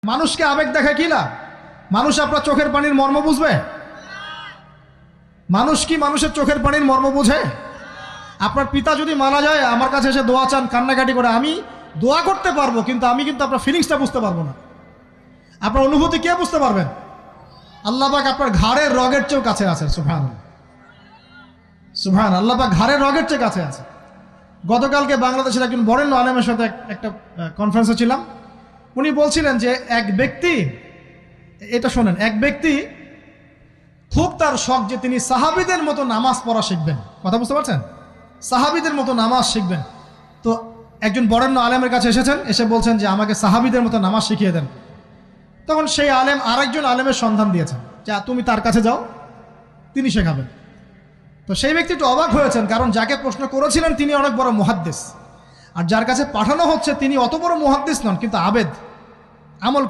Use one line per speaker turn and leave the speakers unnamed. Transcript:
মানুষকে আবেগ দেখা কি লাভ? মানুষ আপনার চোখের পানির মর্ম বুঝবে? মানুষ কি মানুষের চোখের পানির মর্ম বুঝে? আপনার পিতা যদি মারা যায় আমার কাছে এসে দোয়া চান কান্নাকাটি করে, আমি দোয়া করতে পারবো কিন্তু আমি কিন্তু আপনার ফিলিংসটা বুঝতে পারবো না। আপনার অনুভূতি কে বুঝতে পারবেন? আল্লাহ পাক আপনার ঘাড়ের রগের চেয়েও কাছে আছেন। সুবহানাল্লাহ, সুবহানাল্লাহ। আল্লাহ পাক ঘাড়ের রগের চেয়ে কাছে আছে। গতকালকে বাংলাদেশের একজন বরেণ্য আলেমের সাথে একটা কনফারেন্সে ছিলাম। উনি বলছিলেন যে এক ব্যক্তি, এটা শোনেন, এক ব্যক্তি খুব তার শখ যে তিনি সাহাবীদের মতো নামাজ পড়া শিখবেন। কথা বুঝতে পারছেন? সাহাবীদের মতো নামাজ শিখবেন। তো একজন বরেণ্য আলেমের কাছে এসেছেন, এসে বলছেন যে আমাকে সাহাবীদের মতো নামাজ শিখিয়ে দেন। তখন সেই আলেম আরেকজন আলেমের সন্ধান দিয়েছেন, যা তুমি তার কাছে যাও, তিনি শেখাবেন। তো সেই ব্যক্তি একটু অবাক হয়েছেন, কারণ যাকে প্রশ্ন করেছিলেন তিনি অনেক বড় মুহাদ্দিস, আর যার কাছে পাঠানো হচ্ছে তিনি অত বড় মুহাদ্দিস নন, কিন্তু আবেদ, আমল করেন।